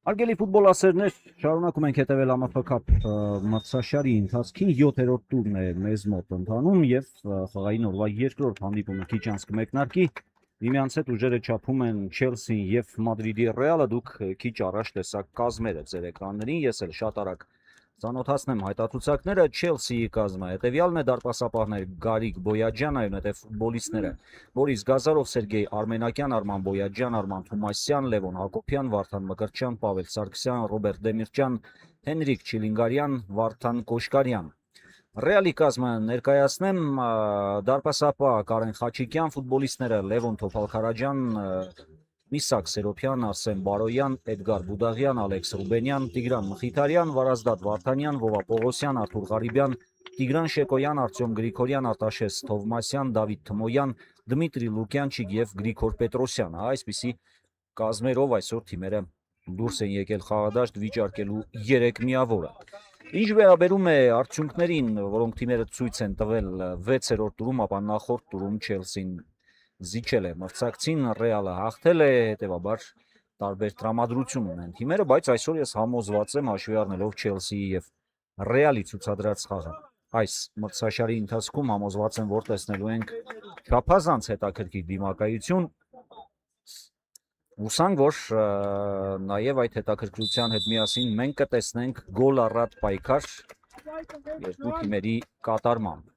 Արգելի ֆուտբոլասերներ, շարունակում ենք հետևել AMF-Cup մրցաշարի ընթացքին 7-րդ տուրն է մեզ մոտ ընթանում եւ խաղային օրվա երկրորդ հանդիպումը քիչ անց կմեկնարկի։ Միմյանց հետ ուժերը չափում են Չելսին եւ Մադրիդի Ռեալը, դուք քիչ առաջ տեսաք կազմերը ձեր էկրաններին, ես էլ շատ արագ ծանոթացնեմ հայտարարությունները Չելսիի կազմը։ Հետևյալն է դարպասապահներ Գարիկ Բոյաջյան, այնուհետև ֆուտբոլիստները Բորիս Գազարով, Սերգեյ Արմենակյան, Արման Բոյաջյան, Արման Թումասյան, Լևոն Հակոբյան, Վարդան Մկրտչյան, Պավել Սարգսյան, Ռոբերտ Դեմիրճյան, Հենրիկ Չիլինգարյան, Վարդան Կոշկարյան։ Ռեալի կազմը ներկայացնեմ դարպասապահ Կարեն Խաչիկյան, ֆուտբոլիստները Լևոն Թոփալ-Քարաջյան, Միսակ Սերոփյան, Արսեն Բարոյան, Էդգար Բուդաղյան, Ալեքս Ռուբենյան, Տիգրան Մխիթարյան, Վարազդատ Վարդանյան, Վովա Պողոսյան, Արթուր Ղարիբյան, Տիգրան Շեկոյան, Արտյոմ Գրիգորյան, Արտաշես Թովմասյան, Դավիթ Թմոյան, Դմիտրի Լուկյանչիկ եւ Գրիգոր Պետրոսյան։ Այսպիսի կազմերով այսօր թիմերը դուրս են եկել խաղադաշտ վիճարկելու 3 միավորը։ Ինչ վերաբերում է արդյունքներին, որոնք թիմերը ցույց են տվել 6-րդ տուրում, ապա նախորդ տուրում Չելսին զիջել է մրցակցին, Ռեալը հաղթել է, հետևաբար տարբեր տրամադրություն ունեն թիմերը, բայց այսօր ես համոզված եմ հաշվի առնելով Չելսիի եւ Ռեալի ցուցադրած խաղը։ Այս մրցաշարի ընթացքում համոզված եմ, որ տեսնելու ենք չափազանց հետաքրքիր դիմակայություն։ Հուսանք, որ նաև այդ հետաքրքրության հետ միասին մենք կտեսնենք գոլ առատ պայքար երկու թիմերի կատարմամբ։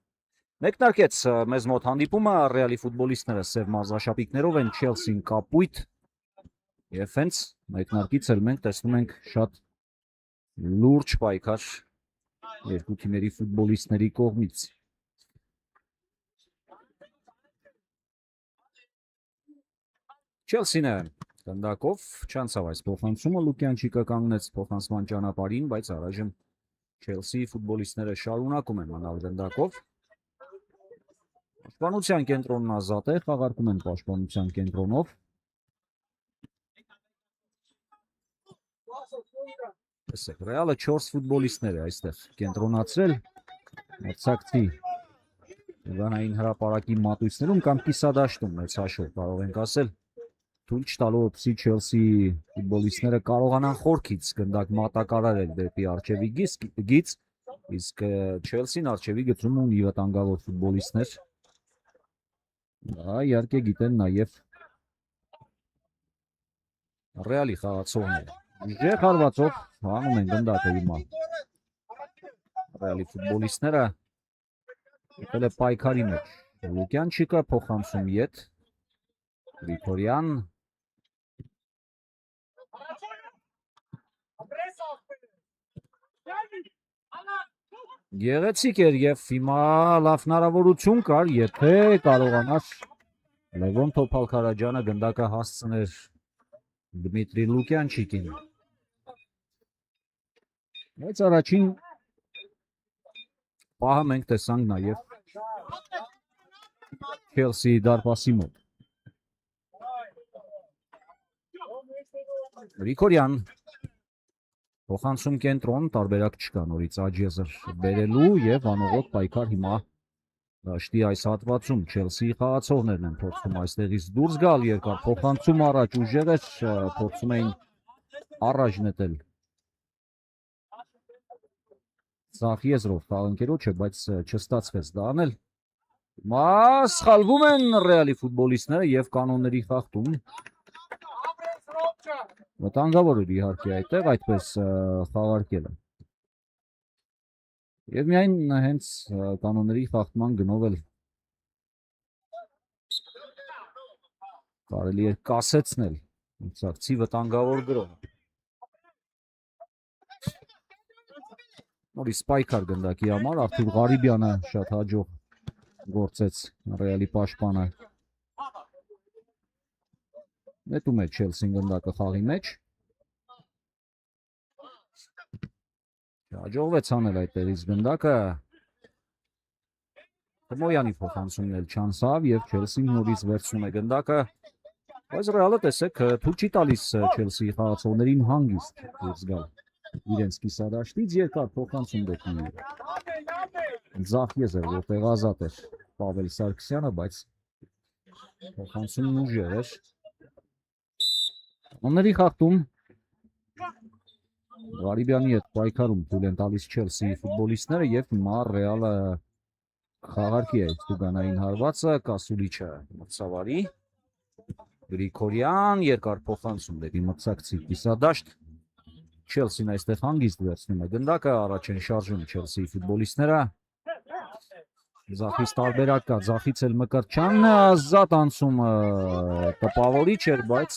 Մեկնարկեց մեզ մոտ հանդիպումը, Ռեալի ֆուտբոլիստները սև մարզաշապիկներով են, Չելսին կապույտ եւ հենց մեկնարկից էլ մենք տեսնում ենք շատ լուրջ պայքար երկու թիմերի ֆուտբոլիստների կողմից։ Չելսինը գնդակով չանցավ այս փոխանցումը, Լուկյանչիկը կանգնեց փոխանցման ճանապարհին, բայց առայժմ Չելսիի ֆուտբոլիստները շարունակում են մնալ գնդակով։ Պաշտպանության կենտրոնն ազատ է, խաղարկում են պաշտպանության կենտրոնով։ Տեսեք, Ռեալը 4 ֆուտբոլիստներ է այստեղ կենտրոնացրել, մրցակցի Լիվանային հրապարակի մատույցներում կամ կիսադաշտում մեծ հաշվով կարող ենք ասել։ Թույլ չտալու օպսի Չելսիի ֆուտբոլիստները կարողանան խորքից գնդակ մատակարարել դեպի արջևի գիծ, իսկ Չելսին արջևի գծում ունի վտանգավոր ֆուտբոլիստներ։ Դա իհարկե գիտեն նաև Ռեալի խաղացողները։ Ուժեղ հարվածով հանում են գնդակը հիմա։ Ռեալի ֆուտբոլիստները եկել է պայքարի մեջ։ Լուկյանչիկը փոխանցում ետ, Գրիգորյան, Գեղեցիկ էր եւ հիմա լավ հնարավորություն կար, եթե կարողանար Լևոն Թոփալ-Քարաջյանը գնդակը հասցներ Դմիտրի Լուկյանչիկին։ Բայց առաջին պահը մենք տեսանք նաեւ Չելսիի դարպասի մոտ։ Գրիգորյան փոխանցում կենտրոն, տարբերակ չկա նորից Աջեզր բերելու եւ անողոք պայքար հիմա դաշտի այս հատվածում Չելսիի խաղացողներն են փորձում այստեղից դուրս գալ, երկար փոխանցում առաջ ուժեղ էր, փորձում էին առաջ նետել Սախ եզրով խաղընկերոջը, բայց չստացվեց դա անել։ Հիմա սխալվում են Ռեալի ֆուտբոլիստները եւ կանոնների խախտում։ Վտանգավոր էր իհարկե այդտեղ այդպես խաղարկելը։ Եվ միայն հենց կանոնների խախտման գնով էլ կարելի է կասեցնել մրցակցի վտանգավոր գրոհը։ Նորից պայքար գնդակի համար Արթուր Ղարիբյանը շատ հաջող գործեց Ռեալի պաշտպանը։ Նետում է Չելսին գնդակը խաղի մեջ։ Հաջողվեց անել այդտեղից գնդակը։ Թմոյանի փոխանցումն էլ չանցավ եւ Չելսին նորից վերցնում է գնդակը։ Բայց Ռեալը տեսեք թույլ չի տալիս Չելսիի խաղացողներին հանգիստ դուրս գալ իրենց կիսադաշտից, երկար փոխանցում դեպի ձախ եզր, որտեղ ազատ էր Պավել Սարգսյանը, բայց փոխանցումն ուժեղ էր։ Կանոնների խախտում Ղարիբյանի հետ պայքարում թույլ են տալիս Չելսիի ֆուտբոլիստները եւ հիմա Ռեալը խաղարկի է ստուգանային հարվածը, Կասուլիչը մրցավարի, Գրիգորյան երկար փոխանցում դեպի մրցակցի կիսադաշտ, Չելսին այստեղ հանգիստ վերցնում է գնդակը, առաջ են շարժում Չելսիի ֆուտբոլիստները, Զախից տարբերակ կա, Զախից էլ Մկրտչյան, ազատ անցումը տպավորիչ էր, բայց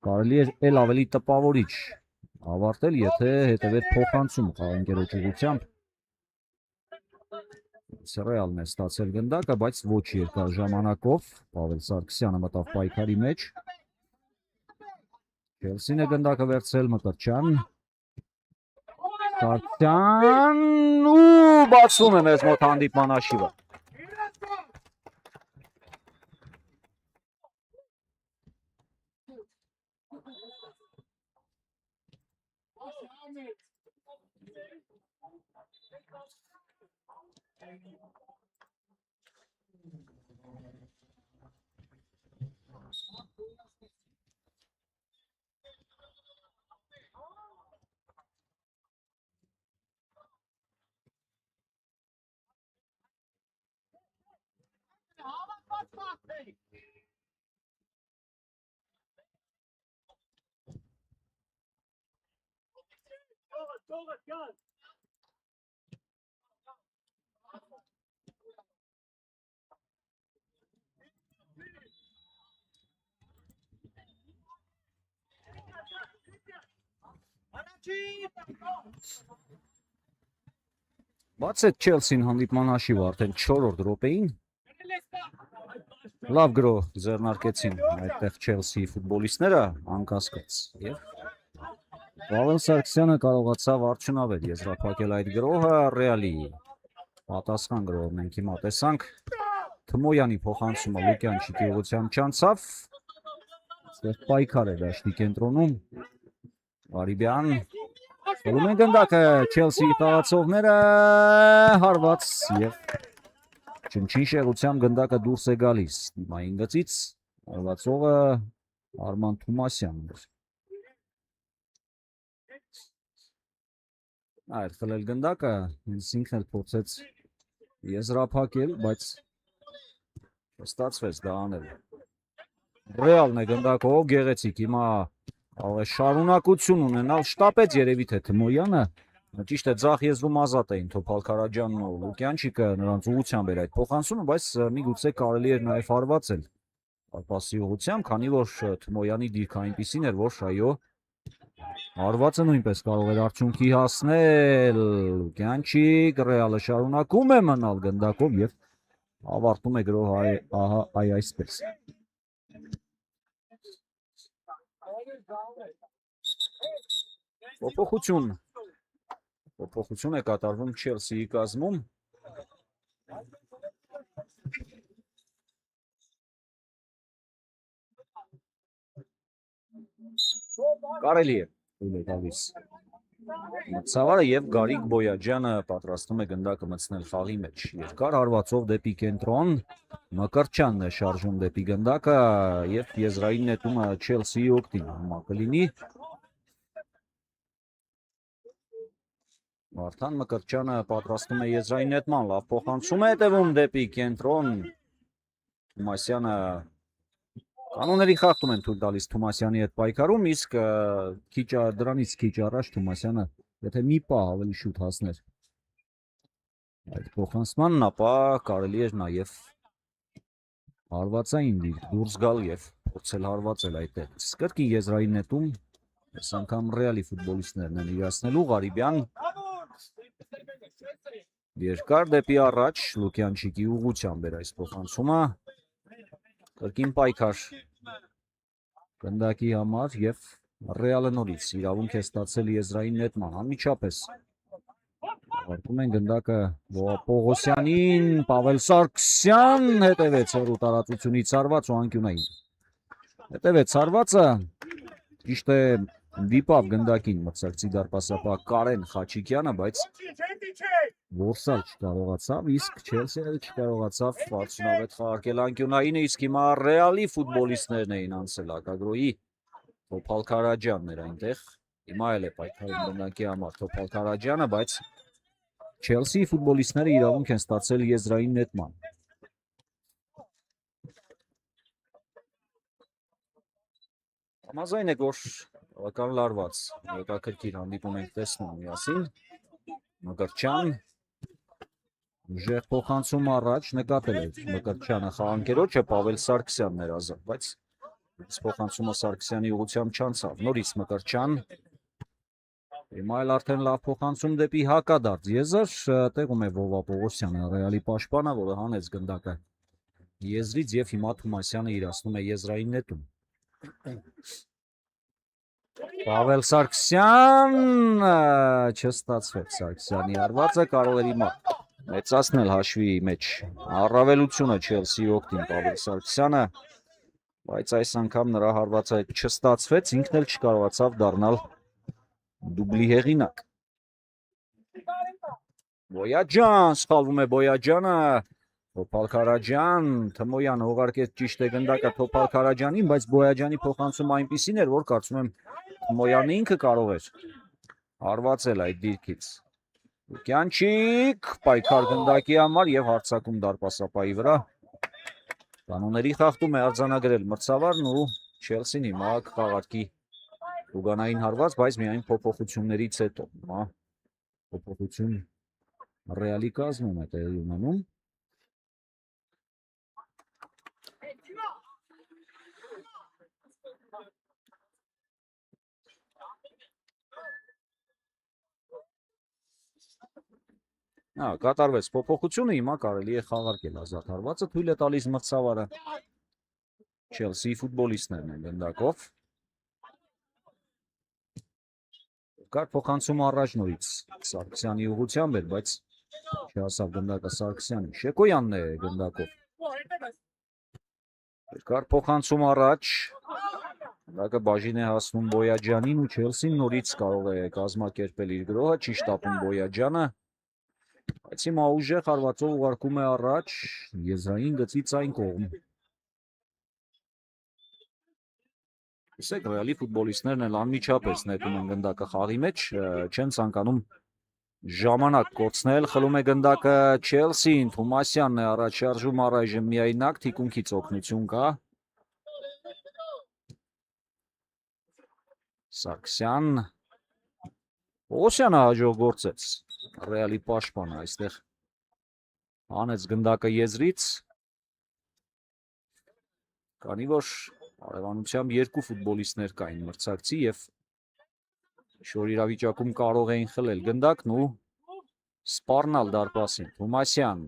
կարելի էր էլ ավելի տպավորիչ ավարտել, եթե հետևեր փոխանցում խաղընկերոջ ուղղությամբ։ Ռեալն է ստացել գնդակը, բայց ոչ երկար ժամանակով, Պավել Սարգսյանը մտավ պայքարի մեջ։ Չելսին է գնդակը վերցրել, Մկրտչյան։ Սարգսյան ու բացում է մեզ մոտ հանդիպման հաշիվը։ Բաց է Չելսին հանդիպման հաշիվը արդեն 4-րդ րոպեին։ Լավ գրո ձեռնարկեցին այդտեղ Չելսիի ֆուտբոլիստները անկասկած եւ Պավել Սարգսյանը կարողացավ արդյունավետ եզրափակել այդ գրոհը Ռեալի պատասխան գրոհը մենք հիմա տեսանք Թմոյանի փոխանցումը Լուկյանչիկի ուղղությամբ չանցավ այստեղ պայքար է դաշտի կենտրոնում Ղարիբյան Ելում են գնդակը Չելսիի խաղացողները հարված եւ Չնչին շեղությամբ գնդակը դուրս է գալիս դիմային գծից հարվածողը Արման Թումասյանն էր Այդ խլել գնդակը ինքն էլ փորձեց եզրափակել բայց ստացվեց դա անել Ռեալն է գնդակով գեղեցիկ հիմա շարունակություն ունենալ շտապեց երևի թե Թմոյանը ճիշտ է ձախ եզրում ազատ էին Թոփալ Քարաջյանն ու Լուկյանչիկը նրանց ուղղությամբ էր այդ փոխանցումը բայց միգուցե կարելի էր նաև հարվածել պասի ուղղությամբ քանի որ Թմոյանի դիրքը այնպիսին էր որ այո հարվածը նույնպես կարող էր արդյունքի հասնել Լուկյանչիկ Ռեալը շարունակում է մնալ գնդակով եւ ավարտում է գրոհը այ այսպես Փոփոխություն է կատարվում Չելսիի կազմում Կարելի է տալիս Մրցավարը եւ Գարիկ Բոյաջյանը պատրաստում է գնդակը մտցնել խաղի մեջ երկար հարվածով դեպի կենտրոն Մկրտչյանն է շարժում դեպի գնդակը եւ եզրային նետումը Չելսիի օգտին հիմա կլինի Վարդան Մկրտչյանը պատրաստում է եզրային նետման լավ փոխանցում է հետևում դեպի կենտրոն Թումասյանը Կանոնների խախտում են թույլ տալիս Թումասյանի հետ պայքարում, իսկ դրանից քիչ առաջ Թումասյանը եթե մի պահ ավելի շուտ հասներ այդ փոխանցմանն, ապա կարելի էր նաև հարվածային դուրս գալ եւ փորձել հարվածել այդտեղից։ Կրկին եզրային նետում այս անգամ Ռեալի ֆուտբոլիստներն են իրացնելու Ղարիբյան երկար դեպի առաջ Լուկյանչիկի ուղղությամբ էր այս փոխանցումը Կրկին պայքար գնդակի համար եւ Ռեալը նորից իրավունք է ստացել եզրային նետման անմիջապես Արտում են գնդակը Պողոսյանին Պավել Սարգսյան հետևեց հեռու տարածությունից հարված ու անկյունային հետևեց հարվածը ճիշտ է դիպավ գնդակին մրցակցի դարպասապահ Կարեն Խաչիկյանը բայց Որսալ չկարողացավ, իսկ Չելսին չկարողացավ արդյունավետ խաղարկել անկյունայինը, իսկ հիմա Ռեալի ֆուտբոլիստներն էին անցել Ակագրոյի Թոփալ Քարաջյանն էր այնտեղ Հիմա էլ է պայքարում գնդակի համար Թոփալ Քարաջյանը, բայց Չելսիի ֆուտբոլիստները իրավունք են ստացել եզրային նետման։ Համաձայն եք, որ բավական լարված հետաքրքիր հանդիպում ենք տեսնում միասին։ Մկրտչյան ուժեղ փոխանցում առաջ, նկատել եք Մկրտչյանը խաղանկերոջը Պավել Սարգսյանն էր ազատ, բայց փոխանցումը Սարգսյանի ուղղությամբ չանցավ։ Նորից Մկրտչյան, հիմա էլ արդեն լավ փոխանցում դեպի հակադարձ եզր, տեղում է Վովա Պողոսյանը, Ռեալի պաշտպանը, որը հանեց գնդակը եզրից եւ հիմա Թումասյանը իրացնում է եզրային նետում։ Պավել Սարգսյան, չստացվեց Սարգսյանի արվածը, կարող էր հիմա մեծացնել հաշվի մեջ առավելությունը Չելսիի օգտին Պավել Սարգսյանը, բայց այս անգամ նրա հարվածը չստացվեց, ինքն էլ չկարողացավ դառնալ դուբլի հեղինակ։ Բոյաջան, սխալվում է Բոյաջանը, Թոփալ Քարաջյան, Թմոյանը ուղարկեց ճիշտ է գնդակը Թոփալ Քարաջյանին, բայց Բոյաջանի փոխանցումը այնպիսին էր, որ կարծում եմ Թմոյանը ինքը կարող էր հարվածել այդ դիրքից։ Լուկյանչիկ, պայքար գնդակի համար եւ հարձակում դարպասապայի վրա։ Կանոնների խախտում է արձանագրել մրցավարն ու Չելսին հիմա կխաղարկի ուգանային հարված, բայց միայն փոփոխություններից հետո։ Հիմա փոփոխություն Ռեալի կազմում է տեղի ունենում։ Կատարվեց փոփոխությունը, հիմա կարելի է խաղարկել ազատ հարվածը, թույլ է տալիս մրցավարը Չելսիի ֆուտբոլիստներն են գնդակով։ Կար փոխանցում առաջ նորից Սարգսյանի ուղղությամբ էր, բայց չհասավ գնդակը Սարգսյանին։ Շեկոյանն է գնդակով։ Կար փոխանցում առաջ, գնդակը բաժին է հասնում Բոյաջյանին ու Չելսին նորից կարող է կազմակերպել իր գրոհը, չի շտապում Բոյաջյանը, բայց հիմա ուժեղ հարվածով ուղարկում է առաջ եզրային գծից այն կողմ։ Իսկ Ռեալի ֆուտբոլիստներն էլ անմիջապես նետում են գնդակը խաղի մեջ, չեն ցանկանում ժամանակ կորցնել, խլում է գնդակը Չելսին, Թումասյանն է առաջ շարժում առայժմ միայնակ, թիկունքից օգնություն կա։ Սարգսյան, Պողոսյանը հաջողգործեց Ռեալի պաշտպանը այստեղ հանեց գնդակը եզրից, քանի որ հարևանությամբ երկու ֆուտբոլիստներ կային մրցակցի եւ շոր իրավիճակում կարող էին խլել գնդակն ու սպառնալ դարպասին։ Թումասյան,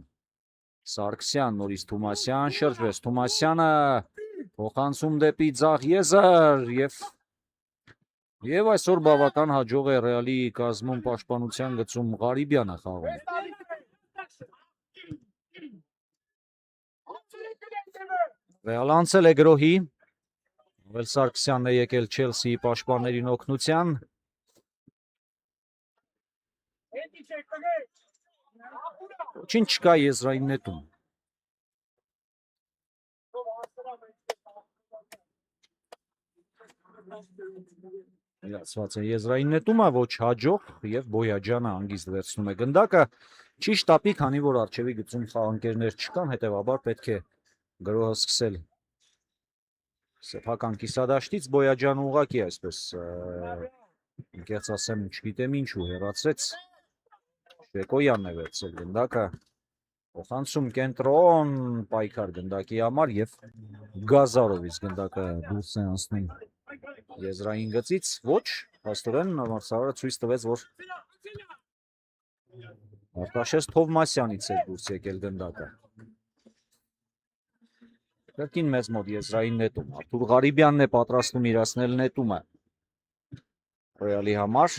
Սարգսյան, նորից Թումասյան, շրջվեց Թումասյանը, փոխանցում դեպի ձախ եզր եւ այսօր բավական հաջող է Ռեալի կազմում պաշտպանության գծում Ղարիբյանը խաղում։ Ռեալ անցել է գրոհի, Պավել Սարգսյանն է եկել Չելսիի պաշտպաններին օգնության։ Ոչինչ չկա եզրային նետում։ Իրացված է եզրային նետումը, ոչ հաջող եւ Բոյաջյանը հանգիստ վերցնում է գնդակը։ Չի շտապի, քանի որ արջևի գծում խաղանկերներ չկան, հետեւաբար պետք է գրոհը սկսել սեփական կիսադաշտից։ Բոյաջյանը ուղղակի այսպես ինքերց ասեմ, չգիտեմ ինչու հեռացրեց։ Շեկոյանն է վերցրել գնդակը։ Փոխանցում կենտրոն, պայքար գնդակի համար եւ Գազարովից գնդակը դուրս է անցնում եզրային գծից, ոչ, փաստորեն մրցավարը ցույց տվեց, որ Արտաշես Թովմասյանից է դուրս եկել գնդակը։ Կրկին մեծ մոտ եզրային նետում, Արթուր Ղարիբյանն է պատրաստում իրացնել նետումը Ռեալի համար։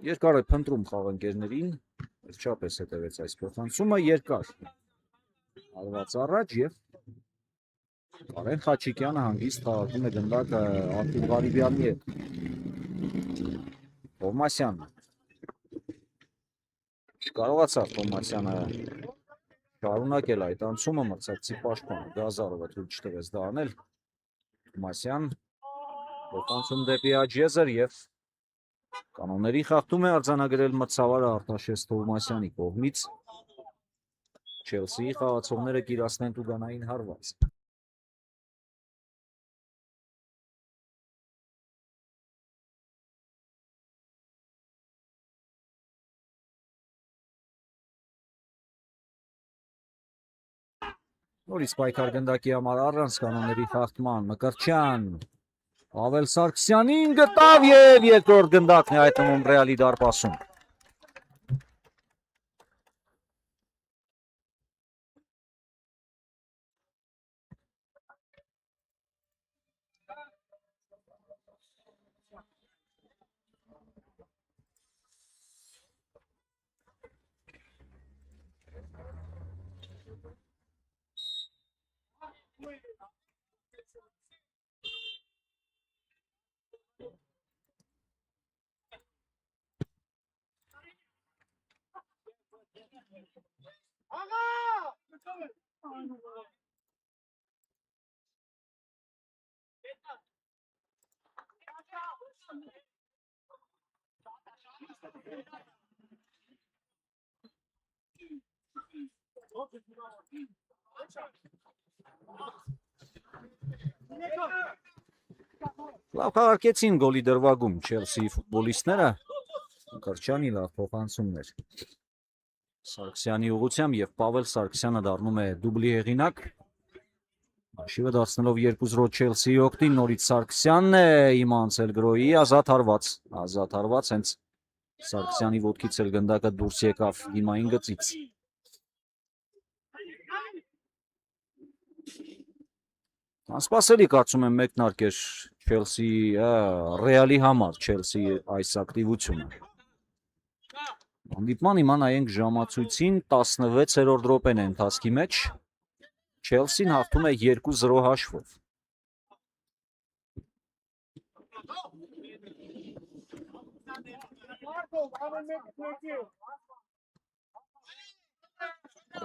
Երկար է փնտրում խաղանկերներին, վերջապես հետևեց այս փոխանցումը, երկար արված առաջ եւ Կարեն Խաչիկյանը հանգիստ խաղարկում է գնդակը Արթուր Ղարիբյանի հետ։ Թովմասյան Չկարողացավ Թոմասյանը շարունակել այդ անցումը, մրցակցի պաշտպանը Գազարովը թույլ չտվեց դա անել։ Թոմասյան փոխանցում դեպի Աջեզեր եւ կանոնների խախտում է արձանագրել մրցավարը Արտաշես Թովմասյանի կողմից։ Չելսիի խաղացողները կիրացնեն տուգանային հարված։ Նորից պայքար գնդակի համար առանց կանոնների խախտման Մկրտչյան Պավել Սարգսյանին գտավ եւ երկրորդ գնդակն է հայտնում Ռեալի դարպասում։ Լավ խաղարկեցին գոլի դրվագում Չելսիի ֆուտբոլիստները, Մկրտչյանի լավ փոխանցումներ Սարգսյանի ուղղությամբ եւ Պավել Սարգսյանը դառնում է դուբլի հեղինակ։ Շիվը դարձնելով 2-0 Չելսիի օգտին, նորից Սարգսյանն է իմանցել գրոյի ազատ հարված հենց Սարգսյանի ոտքից էլ գնդակը դուրս եկավ դիմային գծից։ Անսպասելի կարծում եմ մեկնարկեր Չելսիի Ռեալի համար Չելսիի այս ակտիվությունը։ Հանդիպման հիմա նայենք ժամացույցին 16-րդ րոպեն է ընթացքի մեջ։ Չելսին հաղթում է 2-0 հաշվով։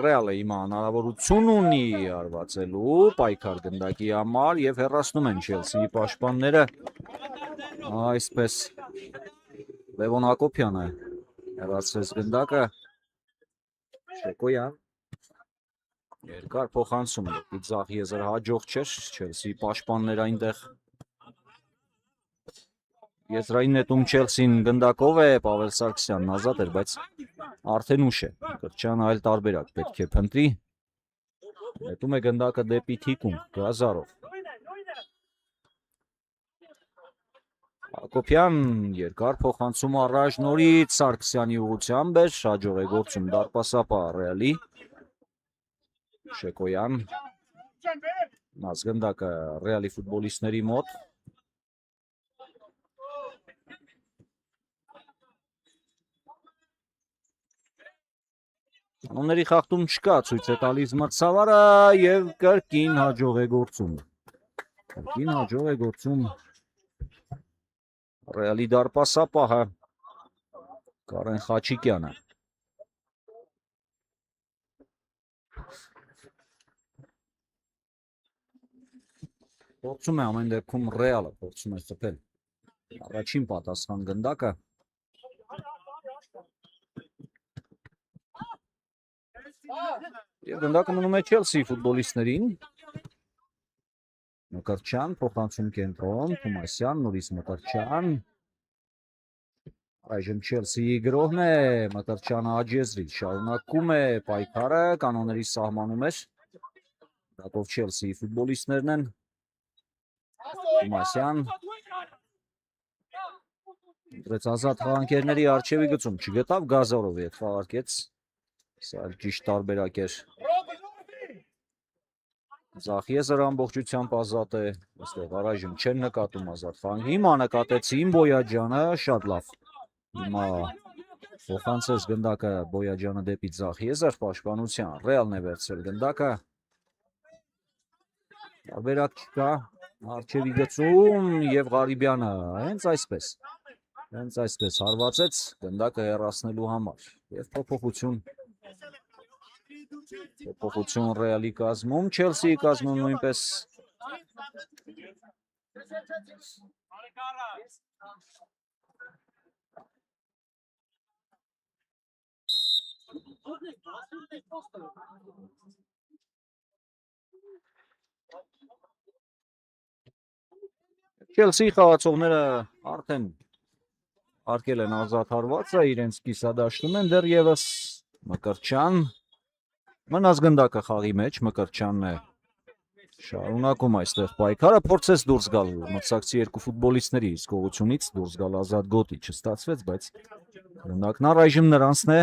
Ռեալը հիմա հնարավորություն ունի արվածելու պայքար գնդակի համար եւ հեռացնում են Չելսիի պաշտպանները։ Այսպես Լևոն Հակոբյանը հեռացրեց գնդակը։ Շեկոյան երկար փոխանցում դեպի ձախ եզր հաջող չէր, Չելսիի պաշտպաններ այնտեղ եզրային նետում Չելսին գնդակով է, Պավել Սարգսյանն ազատ էր, բայց արդեն ուշ է։ Մկրտչյանը այլ տարբերակ պետք է փնտրի։ Նետում է գնդակը դեպի թիկունք Գազարով։ Հակոբյան երկար փոխանցում առաջ նորից Սարգսյանի ուղղությամբ էր, հաջող է գործում դարպասապահ Ռեալի։ Շեկոյան նաց գնդակը Ռեալի ֆուտբոլիստների մոտ։ Կանոնների խախտում չկա, ցույց է տալիս մրցավարը եւ կրկին հաջող է գործում։ Ռեալի դարպասապահը Կարեն Խաչիկյանը։ Փորձում է ամեն դեպքում Ռեալը փորձում է խփել առաջին պատասխան գնդակը։ Եվ գնդակը մնում է Չելսիի ֆուտբոլիստներին։ Մկրտչյան փոխանցում կենտրոն, Թոմասյան, նորից Մկրտչյան։ Այժմ Չելսիի գրոհն է, Մկրտչյանը Աջեզրից շարունակում է պայքարը, կանոնների սահմանում էր։ Դակով Չելսիի ֆուտբոլիստներն են։ Թոմասյան դրեց ազատ խաղանքերների արջևի գծում, չգտավ Գազարովի հետ խաղարկեց։ Սա ճիշտ տարբերակ էր։ Ձախ եզր ամբողջությամբ ազատ է, այստեղ առայժմ չեն նկատում ազատ խաղանք։ Հիմա նկատեցին Բոյաջյանը, շատ լավ։ Հիմա փոխանցեց գնդակը Բոյաջյանը դեպի ձախ եզր պաշտպանության։ Ռեալն է վերցրել գնդակը։ Տարբերակ չկա, արջևի գծում եւ Ղարիբյանը, հենց այսպես։ Հենց այսպես հարվածեց գնդակը հեռացնելու համար եւ փոփոխություն Ռեալի կազմում, Չելսիի կազմում նույնպես Չելսիի խաղացողները արդեն արկել են ազատ հարվածը, իրենց կիսադաշտում են դեռևս Մկրտչյան մնաց գնդակը խաղի մեջ, Մկրտչյանն է շարունակում այստեղ պայքարը, փորձեց դուրս գալ մրցակցի երկու ֆուտբոլիստների հսկողությունից, դուրս գալ ազատ գոտի չստացվեց, բայց գնդակն առայժմ նրանցն է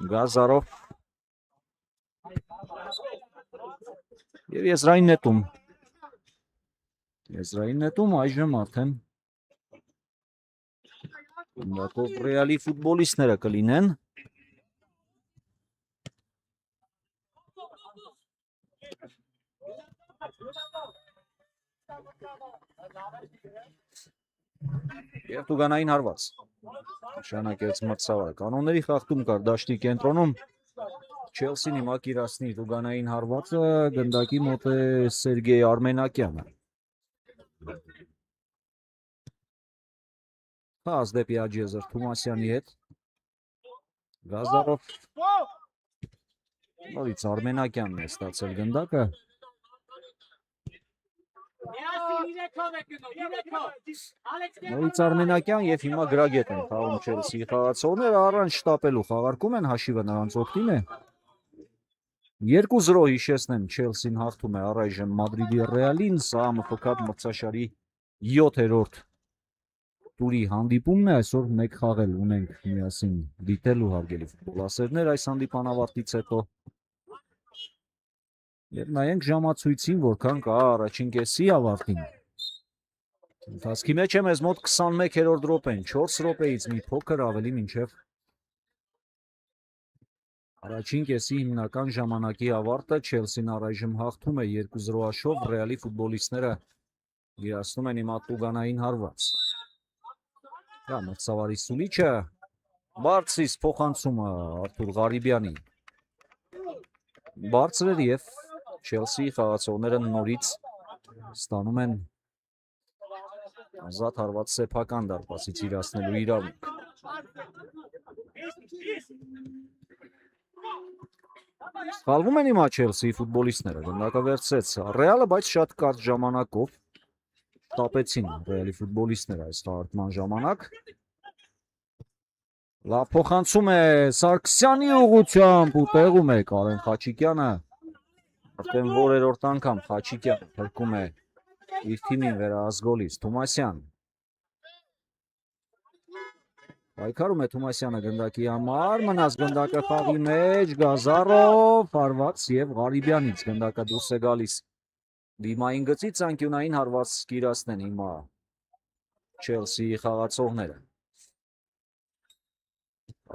Գազարով եւ եզրային նետում այժմ արդեն գնդակով Ռեալի ֆուտբոլիստները կլինեն եւ տուգանային հարված նշանակեց մրցավարը կանոնների խախտում կար դաշտի կենտրոնում Չելսին հիմա կիրացնի տուգանային հարվածը գնդակի մոտ է Սերգեյ Արմենակյանը Փաս դեպի Աջեզր Թումասյանի հետ Գազարով նորից Արմենակյանն է ստացել գնդակը Նորից Արմենակյան եւ հիմա գրագետ են խաղում Չելսիի խաղացողները առանց շտապելու խաղարկում են հաշիվը նրանց օգտին է 2-0 հիշեցնեմ Չելսին հաղթում է առայժմ Մադրիդի Ռեալին սա ՄՖԿ մրցաշարի 7-րդ տուրի հանդիպումն է այսօր մեկ խաղել ունենք միասին դիտելու հարգելի ֆուտբոլասերներ այս հանդիպան ավարտից հետո եւ նայենք ժամացույցին որքան կա առաջին կեսի ավարտին Ընթացքի մեջ է մեզ մոտ 21-րդ րոպեն 4 րոպեից մի փոքր ավելի մինչև առաջին կեսի հիմնական ժամանակի ավարտը Չելսին առայժմ հաղթում է 2-0 հաշվով Ռեալի ֆուտբոլիստները իրացնում են հիմա տուգանային հարված Դա մրցավարի սուլիչը բարձրից փոխանցումը Արթուր Ղարիբյանի բարձր էր եւ Չելսիի խաղացողները նորից ստանում են ազատ հարված սեփական դարպասից իրացնելու իրավունք Սխալվում են հիմա Չելսիի ֆուտբոլիստները գնդակը վերցրեց Ռեալը բայց շատ կարճ ժամանակով շտապեցին Ռեալի ֆուտբոլիստները այս խաղարկման ժամանակ Լավ փոխանցում է Սարգսյանի ուղղությամբ ու տեղում է Կարեն Խաչիկյանը արդեն որերորդ անգամ Խաչիկյանը փրկում է իր թիմին վերահսկողից Թումասյան Պայքարում է Թումասյանը գնդակի համար մնաց գնդակը խաղի մեջ Գազարով հարված եւ Ղարիբյանից գնդակը դուրս է գալիս Դիմային գծից անկյունային հարված կիրացնեն հիմա Չելսիի խաղացողները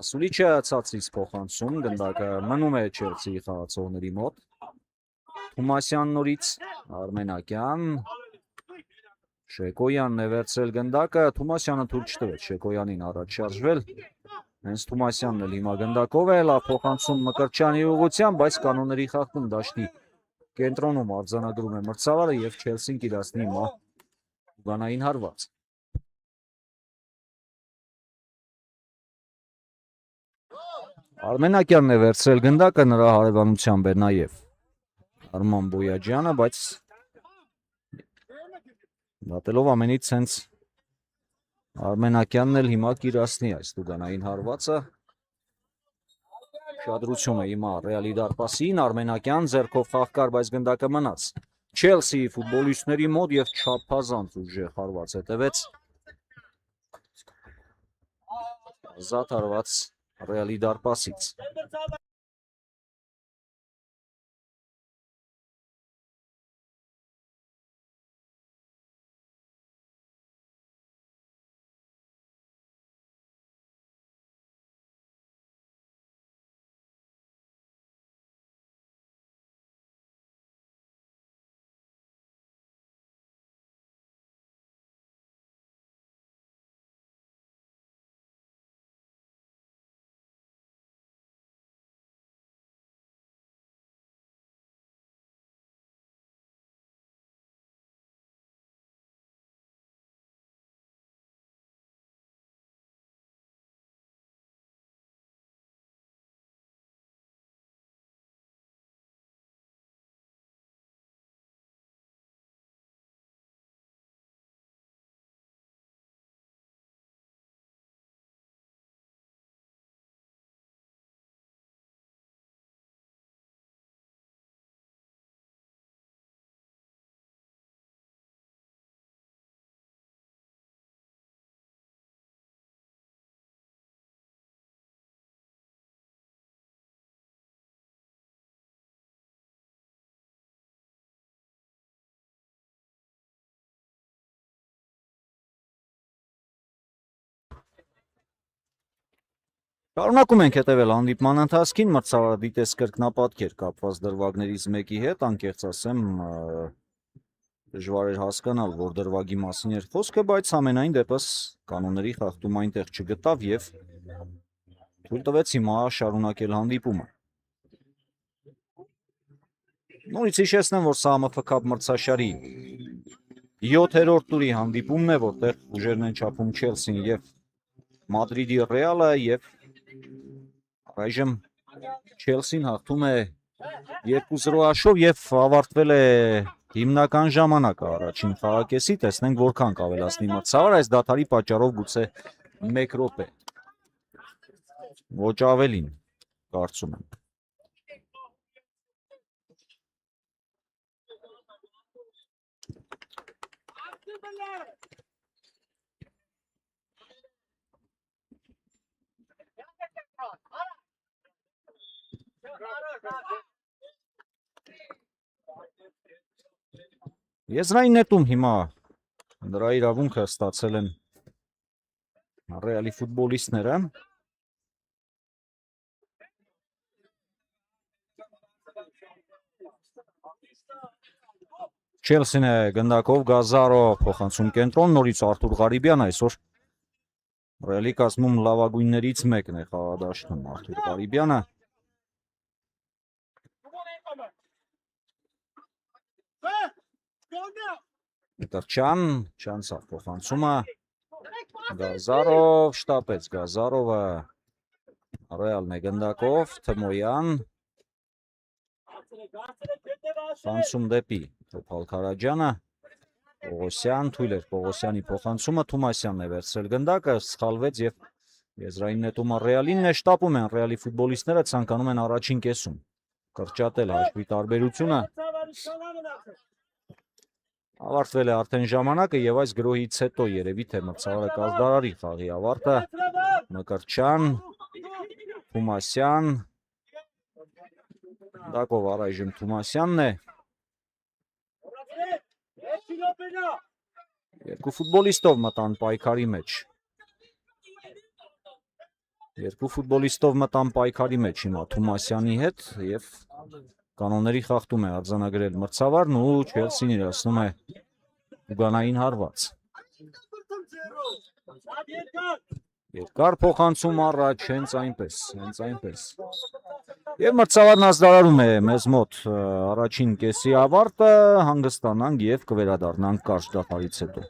Սուլիչը ցածրից փոխանցում գնդակը մնում է Չելսիի խաղացողների մոտ Թումասյան նորից Արմենակյան Շեկոյանն է վերցրել գնդակը Թումասյանը թույլ չտվեց Շեկոյանին առաջ շարժվել հենց Թումասյանն էլ հիմա գնդակով է լավ փոխանցում Մկրտչյանի ուղղությամբ բայց կանոնների խախտում դաշտի կենտրոնում արձանագրում է մրցավարը եւ Չելսին կիրացնի հիմա տուգանային հարված Արմենակյանն է վերցրել գնդակը նրա հարևանությամբ է նաեւ Արման Բոյաջյանը բայց դատելով ամենից հենց Արմենակյանն էլ հիմա կիրացնի այս տուգանային հարվածը Շադրություն է հիմա Ռեալի դարպասին Արմենակյան ձեռքով խաղկար բայց գնդակը մնաց Չելսիի ֆուտբոլիստների մոտ եւ չափազանց ուժեղ հարված հետևեց ազատ հարված Ռեալի դարպասից Շարունակում ենք հետևել հանդիպման ընթացքին, մրցավարը դիտես կրկնապատկեր կապված դրվագներից մեկի հետ, անկեղծ ասեմ, դժվար էր հասկանալ, որ դրվագի մասին էր խոսքը, բայց ամենայն դեպս կանոնների խախտում այնտեղ չգտավ եւ թույլ տվեց հիմա շարունակել հանդիպումը։ Նորից հիշեցնեմ, որ սա ՄՖԿ մրցաշարի 7-րդ տուրի հանդիպումն է, որտեղ ուժերն են չափում Չելսին եւ Մադրիդի Ռեալը եւ այժմ Չելսին հաղթում է 2-0 հաշվով եւ ավարտվել է հիմնական ժամանակը առաջին խաղակեսի, տեսնենք որքան կավելացնի մրցավարը, այս դադարի պատճառով գուցե 1 րոպե։ Ոչ ավելին, կարծում եմ։ Եզրային նետում հիմա դրա իրավունքը ստացել են Ռեալի ֆուտբոլիստները։ Չելսին է գնդակով Գազարո փոխանցում կենտրոն, նորից Արթուր Ղարիբյան, այսօր Ռեալի կազմում լավագույններից մեկն է խաղադաշտում Արթուր Ղարիբյանը։ Տրչյան, չանցավ փոխանցումը, Գազարով, շտապեց Գազարովը, Ռեալն է գնդակով, Թմոյան, Ֆանցում դեպի Թոփալ Քարաջյանը, Պողոսյան, թույլ էր Պողոսյանի փոխանցումը, Թումասյանն է վերցրել գնդակը, սխալվեց եւ եզրային նետումը Ռեալինն է, շտապում են Ռեալի ֆուտբոլիստները, ցանկանում են առաջին կեսում կրճատել հաշվի տարբերությունը։ Ավարտվել է արդեն ժամանակը եւ այս գրոհից հետո երևի թե մրցավարը կազդարարի խաղի ավարտը։ Մկրտչյան, Թումասյան, Դակով առայժմ Թումասյանն է։ Երկու ֆուտբոլիստով մտան պայքարի մեջ։ Երկու ֆուտբոլիստով մտան պայքարի մեջ հիմա Թումասյանի հետ եւ կանոնների խախտում է արձանագրել մրցավարն ու Չելսին իրացնում է ուգանային հարված։ Երկար փոխանցում առաջ, հենց այնպես։ Եվ մրցավարն ազդարարում է մեզ մոտ առաջին կեսի ավարտը, հանգստանանք եւ կվերադառնանք կարճ դադարից հետո։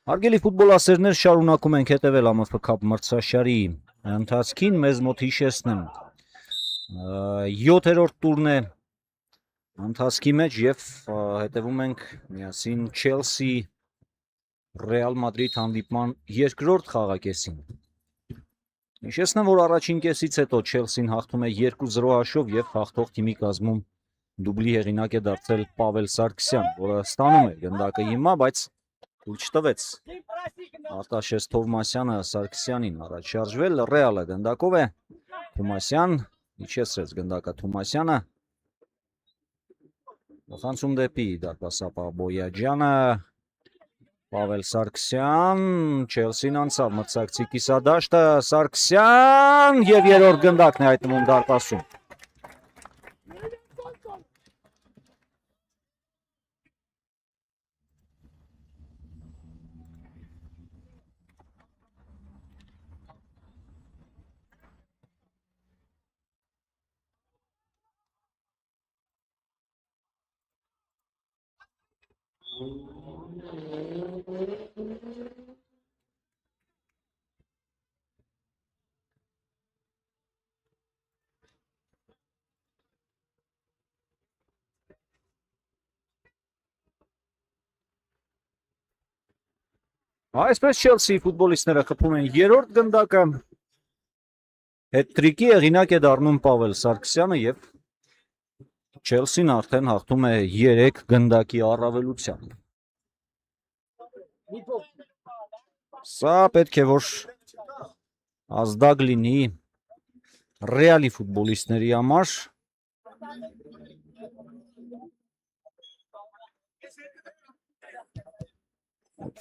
Հարգելի ֆուտբոլասերներ, շարունակում ենք հետևել ԱՄՖ Cup մրցաշարի ընթացքին, մեզ մոտ հիշեցնեմ 7-րդ տուրն է ընթացքի մեջ եւ հետևում ենք միասին Chelsea Real Madrid հանդիպման երկրորդ խաղակեսին։ Հիշեցնեմ, որ առաջին կեսից հետո Chelsea-ն հաղթում է 2-0 հաշվով եւ հաղթող թիմի կազմում դուբլի հեղինակ է դարձել Պավել Սարգսյան, որը ստանում է գնդակը հիմա, բայց թույլ չտվեց Արտաշես Թովմասյանը Սարգսյանին առաջ շարժվել, Ռեալը գնդակով է, Թովմասյան իջեցրեց գնդակը Թովմասյանը, խանցում դեպի դարպասապահ Բոյաջյանը, Պավել Սարգսյան, Չելսին անցավ մրցակցի կիսադաշտը, Սարգսյան եւ երրորդ գնդակն է հայտնվում դարպասում։ Այսպես Chelsea ֆուտբոլիստները խփում են երրորդ գնդակը, հետ-տրիկի հեղինակ է դառնում Պավել Սարգսյանը եւ Chelsea-ն արդեն հաղթում է 3 գնդակի առավելությամբ։ Սա պետք է որ ազդակ լինի Ռեալի ֆուտբոլիստների համար։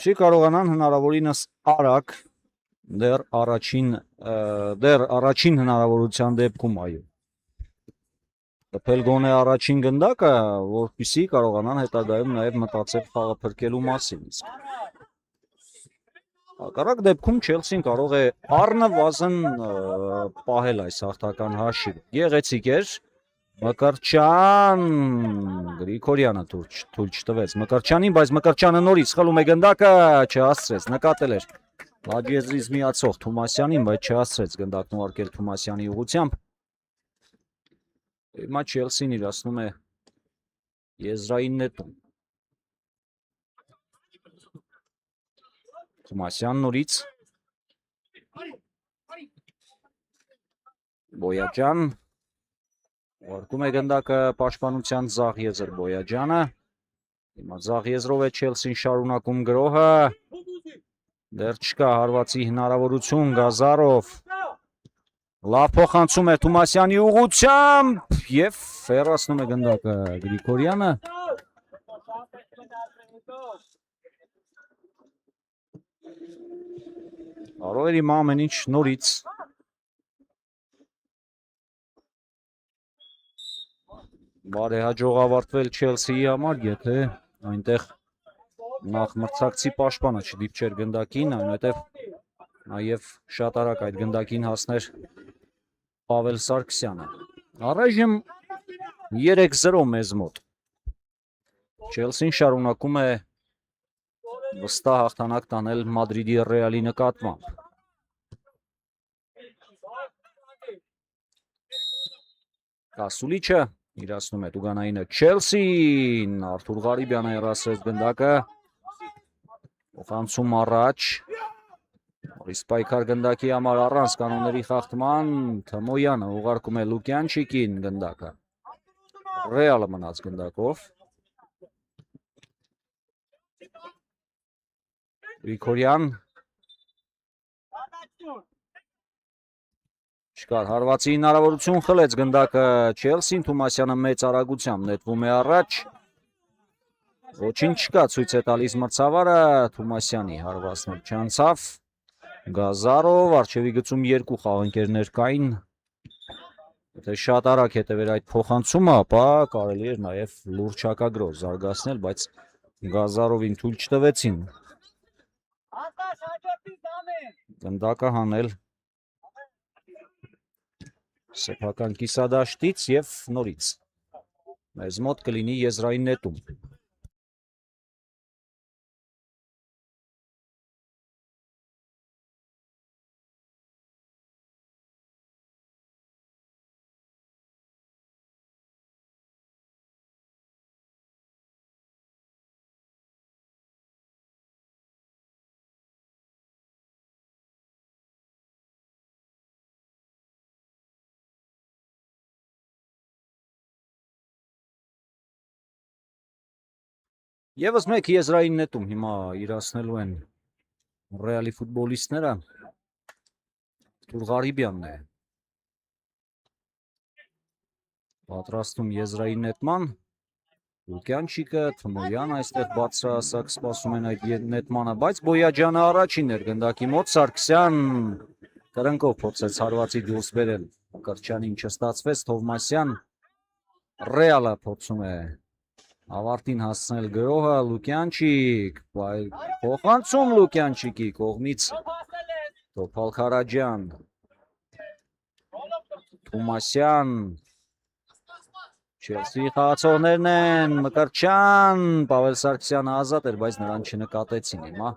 Չի կարողանան հնարավորինս արագ դեռ առաջին հնարավորության դեպքում այո։ Տպել գոնե առաջին գնդակը, որպեսզի կարողանան հետագայում նաև մտածել խաղը փրկելու մասին։ Հակառակ դեպքում Chelsea-ն կարող է առնվազն պահել այս հաղթական հաշիվը։ Գեղեցիկ էր Մկրտչյան, Գրիգորյանը թույլ չտվեց Մկրտչյանին, բայց Մկրտչյանը նորից խլում է գնդակը, չհասցրեց, նկատել էր Լաջեզրից միացող Թովմասյանին, բայց չհասցրեց գնդակն ուղարկել Թովմասյանի ուղղությամբ։ Հիմա Chelsea-ն իրացնում է եզրային նետում։ Թովմասյան նորից Բոյաջյան ուղարկում է գնդակը պաշտպանության ձախ եզր Բոյաջյանը։ Հիմա ձախ եզրով է Chelsea-ն շարունակում գրոհը։ Դեռ չկա հարվածի հնարավորություն Գազարով։ Լավ փոխանցում է Թովմասյանի ուղղությամբ եւ հեռացնում է գնդակը Գրիգորյանը։ Կարող էր հիմա ամեն ինչ նորից բարեհաջող ավարտվել Chelsea-ի համար, եթե այնտեղ նախ մրցակցի պաշտպանը չդիպչեր գնդակին, այնուհետև նաև շատ արագ այդ գնդակին հասներ Պավել Սարգսյանը։ Առայժմ 3-0 մեզ մոտ։ Chelsea-ն շարունակում է վստահ հաղթանակ տանել Մադրիդի Ռեալի նկատմամբ։ Կասուլիչը իրացնում է Տուգանայինը Chelsea-ն, Արթուր Ղարիբյանը հեռացրեց գնդակը, փոխանցում առաջ, նորից պայքար գնդակի համար առանց կանոնների խախտման, Թմոյանը ուղարկում է Լուկյանչիկին գնդակը, Ռեալը մնաց գնդակով, Գրիգորյան չկար հարվածի հնարավորություն, խլեց գնդակը Chelsea-ն, Թովմասյանը մեծ արագությամբ նետվում է առաջ, ոչինչ չկա ցույց է տալիս մրցավարը, Թովմասյանի հարվածն չանցավ, Գազարով, առջևի գծում 2 խաղընկերներ կային, եթե շատ արագ հետևեր այդ փոխանցումը, ապա կարելի էր նաև լուրջ հակագրոհ զարգացնել, բայց Գազարովին թույլ չտվեցին գնդակը հանել սեփական կիսադաշտից եւ նորից մեզ մոտ կլինի եզրային նետում։ Եվս մեկ եզրային նետում հիմա իրացնելու են Ռեալի ֆուտբոլիստները Տուրղարիբյանն է պատրաստում եզրային նետման Լուկյանչիկը, Թմոյան այստեղ բացրահասակ սպասում են այդ նետմանը, բայց Բոյաջյանը առաջին էր գնդակի մոտ, Սարգսյան կրնկով փորձեց հարվածի դուրս բերել, Կրչյանին չստացվեց, Թովմասյան Ռեալը փորձում է ավարտին հասցնել գրոհը, Լուկյանչիկ, փոխանցում Լուկյանչիկի կողմից Տոփալ Քարաջյան, Թումասյան, Չելսի խաղացողներն են, Մկրտչյան, Պավել Սարգսյանը ազատ էր, բայց նրան չնկատեցին հիմա։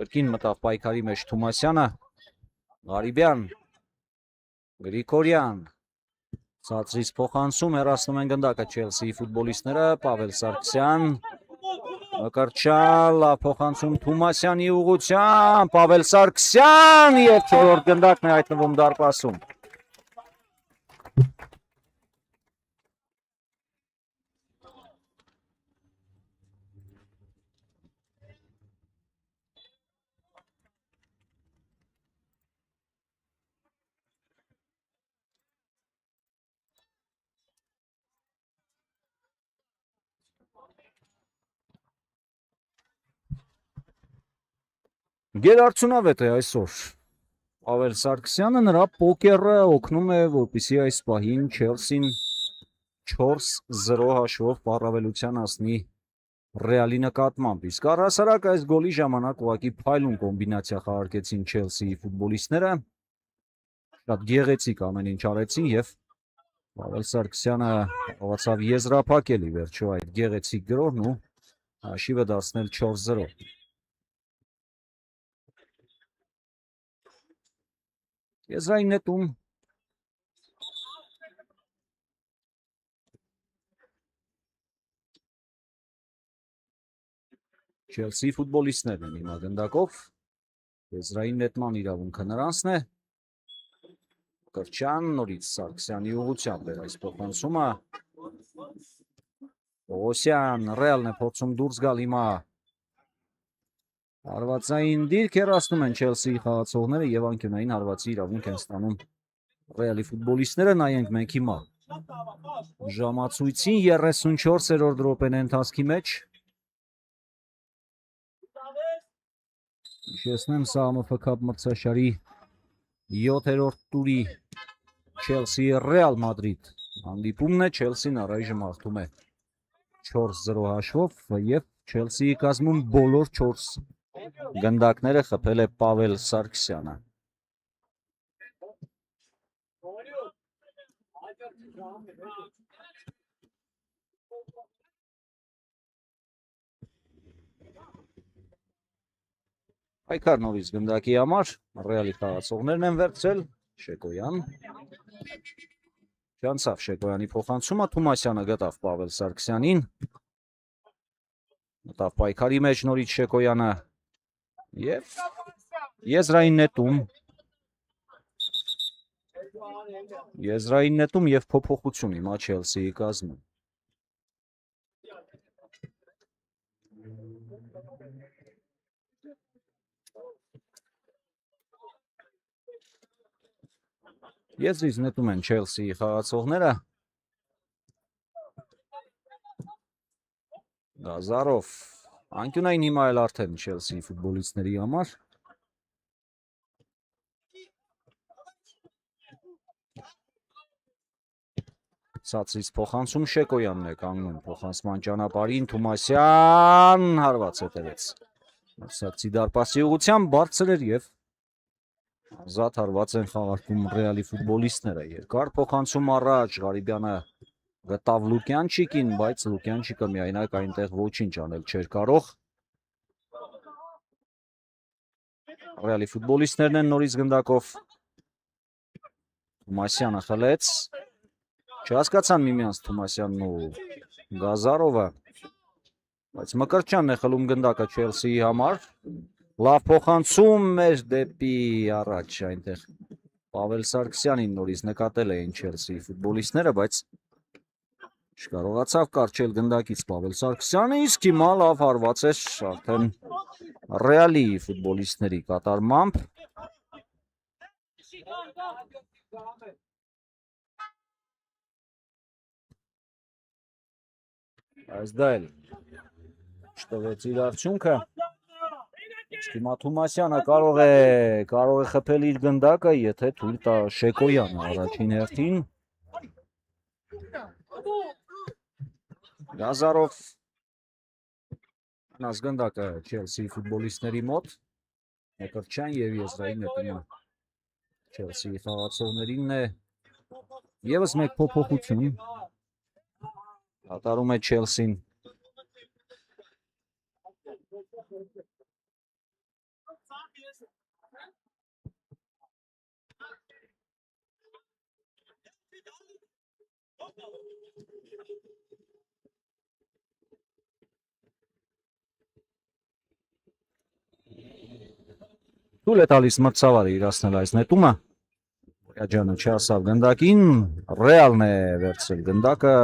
Կրկին մտավ պայքարի մեջ Թումասյանը, Ղարիբյան, Գրիգորյան, Ցածրից փոխանցում, հեռացնում են գնդակը Չելսիի ֆուտբոլիստները, Պավել Սարգսյան, Մկրտչյան, լավ փոխանցում Թումասյանի ուղղությամբ, Պավել Սարգսյան և 4-րդ գնդակն է հայտնվում դարպասում։ Գերարդյունավետ է այսօր Պավել Սարգսյանը, նրա պոկերը օգնում է, որպեսզի այս պահին Չելսին 4-0 հաշվով առավելության հասնի Ռեալի նկատմամբ, իսկ առհասարակ այս գոլի ժամանակ ուղղակի փայլուն կոմբինացիա խաղարկեցին Չելսիի ֆուտբոլիստները, շատ գեղեցիկ ամեն ինչ արեցին և Պավել Սարգսյանը կարողացավ եզրափակել ի վերջո այդ գեղեցիկ գրոհն ու հաշիվը դարձնել 4-0։ Եզրային նետում Չելսիի ֆուտբոլիստներն են հիմա գնդակով, եզրային նետման իրավունքը նրանցն է, Կրչյան նորից Սարգսյանի ուղղությամբ էր այս փոխանցումը, Պողոսյան, Ռեալն է փորձում դուրս գալ հիմա, հարվածային դիրք հեռացնում են Չելսիի խաղացողները և անկյունային հարվածի իրավունք են ստանում Ռեալի ֆուտբոլիստները, նայենք մենք հիմա ժամացույցին 34-րդ րոպեն է ընթացքի մեջ, հիշեցնեմ սա ԱՄՖ մրցաշարի 7-րդ տուրի Չելսիի Ռեալ Մադրիդ հանդիպումն է, Չելսին առայժմ հաղթում է 4-0 հաշվով և Չելսիի կազմում բոլոր 4 գնդակները խփել է Պավել Սարգսյանը։ Պայքար նորից գնդակի համար, Ռեալի խաղացողներն են վերցրել, Շեկոյան, չանցավ Շեկոյանի փոխանցումը, Թումասյանը գտավ Պավել Սարգսյանին, մտավ պայքարի մեջ նորից Շեկոյանը և եզրային նետում և փոփոխություն հիմա Չելսիի կազմում։ Եզրից նետում են Չելսիի խաղացողները, Գազարով, անկյունային հիմա էլ արդեն Չելսիի ֆուտբոլիստների համար, Ցածրից փոխանցում Շեկոյանն է կանգնում փոխանցման ճանապարհին, Թումասյան հարված հետևեց մրցակցի դարպասի ուղղությամբ, բարձր էր և ազատ հարված են խաղարկում Ռեալի ֆուտբոլիստները, երկար փոխանցում առաջ, Ղարիբյանը գտավ Լուկյանչիկին, բայց Լուկյանչիկը միայնակ այնտեղ ոչինչ անել չէր կարող։ Ռեալի ֆուտբոլիստներն են նորից գնդակով, Թումասյանը խլեց, չհասկացան միմյանց Թումասյանն ու Գազարովը, բայց Մկրտչյանն է խլում գնդակը Չելսիի համար, լավ փոխանցում էր դեպի առաջ այնտեղ Պավել Սարգսյանին նորից նկատել էին Չելսիի ֆուտբոլիստները, բայց չկարողացավ կարճել գնդակից Պավել Սարգսյանը, իսկ հիմա լավ հարված էր արդեն Ռեալի ֆուտբոլիստների կատարմամբ։ Այս դա էլ չտվեց իր արդյունքը։ Հիմա Թումասյանը կարող է խփել իր գնդակը, եթե թույլ տա Շեկոյանը առաջին հերթին։ Գազարով գնդակը Չելսի ֆուտբոլիստների մոտ Մկրտչյան եւ Եզրային նետումը Չելսիի խաղացողներինն է։ Եվս մեկ փոփոխություն կատարում է Չելսին։ Թույլ է տալիս մրցավարը իրացնել այս նետումը։ Բոյաջյանը չհասավ գնդակին, Ռեալն է վերցրել գնդակը։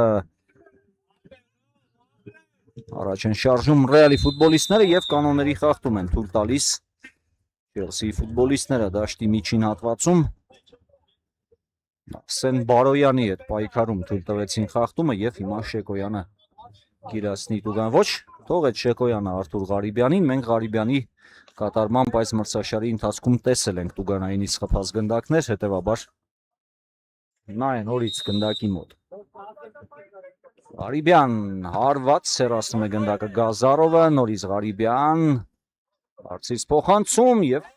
Առաջ են շարժում Ռեալի ֆուտբոլիստները եւ կանոնների խախտում են թույլ տալիս Չելսիի ֆուտբոլիստները դաշտի միջին հատվածում։ Սեն Բարոյանի հետ պայքարում թույլ տվեցին խախտումը եւ հիմա Շեկոյանը գիրացնի տուգան։ Ոչ, թողեց Շեկոյանը Արթուր Ղարիբյանին, մենք Ղարիբյանի կատարմամբ այս մրցաշարի ընթացքում տեսել ենք տուգանայինից խփած գնդակներ, հետևաբար նա է նորից գնդակի մոտ։ Ղարիբյան հարված հեռացնում է գնդակը Գազարովը, նորից Ղարիբյան հարցից փոխանցում եւ